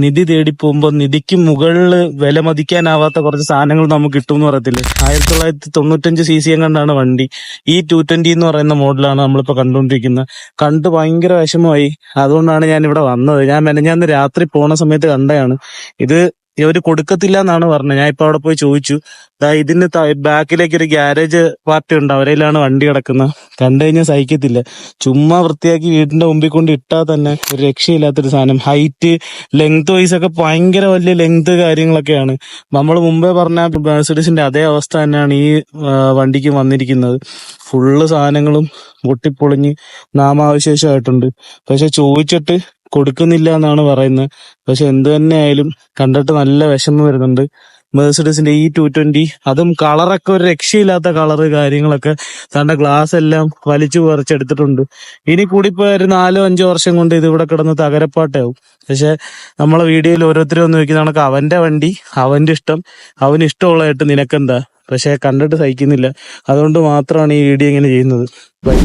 നിധി തേടി പോകുമ്പോൾ നിധിക്ക് മുകളിൽ വില മതിക്കാനാവാത്ത കുറച്ച് സാധനങ്ങൾ നമുക്ക് കിട്ടും എന്ന് പറയത്തില്ലേ. 1995cc കണ്ടാണ് വണ്ടി. ഈ 220 എന്ന് പറയുന്ന മോഡലാണ് നമ്മളിപ്പോ കണ്ടുകൊണ്ടിരിക്കുന്നത്. കണ്ട് ഭയങ്കര വിഷമമായി. അതുകൊണ്ടാണ് ഞാൻ ഇവിടെ വന്നത്. ഞാൻ മെനഞ്ഞാന്ന് രാത്രി പോണ സമയത്ത് കണ്ടതാണ് ഇത്. ഇവര് കൊടുക്കത്തില്ല എന്നാണ് പറഞ്ഞത്. ഞാൻ ഇപ്പൊ അവിടെ പോയി ചോദിച്ചു. ഇതിന് ബാക്കിലേക്ക് ഒരു ഗ്യാരേജ് പാർട്ടി ഉണ്ട്, അവരയിലാണ് വണ്ടി കിടക്കുന്നത്. കണ്ടു കഴിഞ്ഞാൽ സഹിക്കത്തില്ല. ചുമ്മാ വൃത്തിയാക്കി വീടിന്റെ മുമ്പിൽ കൊണ്ട് ഇട്ടാൽ തന്നെ ഒരു രക്ഷയില്ലാത്തൊരു സാധനം. ഹൈറ്റ് ലെങ്ത് വൈസ് ഒക്കെ ഭയങ്കര വലിയ ലെങ്ത് കാര്യങ്ങളൊക്കെയാണ്. നമ്മൾ മുമ്പേ പറഞ്ഞ മെഴ്സിഡീസിന്റെ അതേ അവസ്ഥ തന്നെയാണ് ഈ വണ്ടിക്ക് വന്നിരിക്കുന്നത്. ഫുള്ള് സാധനങ്ങളും പൊട്ടിപ്പൊളിഞ്ഞ് നാമാവശേഷമായിട്ടുണ്ട്. പക്ഷെ ചോദിച്ചിട്ട് കൊടുക്കുന്നില്ല എന്നാണ് പറയുന്നത്. പക്ഷെ എന്ത് തന്നെ ആയാലും കണ്ടിട്ട് നല്ല വിഷമം വരുന്നുണ്ട്. മെഴ്സിഡീസിന്റെ ഈ 220, അതും കളറൊക്കെ ഒരു രക്ഷയില്ലാത്ത കളറ് കാര്യങ്ങളൊക്കെ. തന്റെ ഗ്ലാസ് എല്ലാം വലിച്ചു പറിച്ചെടുത്തിട്ടുണ്ട്. ഇനി കൂടിപ്പോ ഒരു 4-5 വർഷം കൊണ്ട് ഇത് ഇവിടെ കിടന്ന് തകരപ്പാട്ടാവും. പക്ഷെ നമ്മളെ വീഡിയോയിൽ ഓരോരുത്തരും ഒന്ന് ചോദിക്കുന്ന കണക്ക് അവന്റെ വണ്ടി അവന്റെ ഇഷ്ടം, അവന് ഇഷ്ടമുള്ളതായിട്ട് നിനക്കെന്താ. പക്ഷെ കണ്ടിട്ട് സഹിക്കുന്നില്ല. അതുകൊണ്ട് മാത്രമാണ് ഈ വീഡിയോ ഇങ്ങനെ ചെയ്യുന്നത്. ബൈ.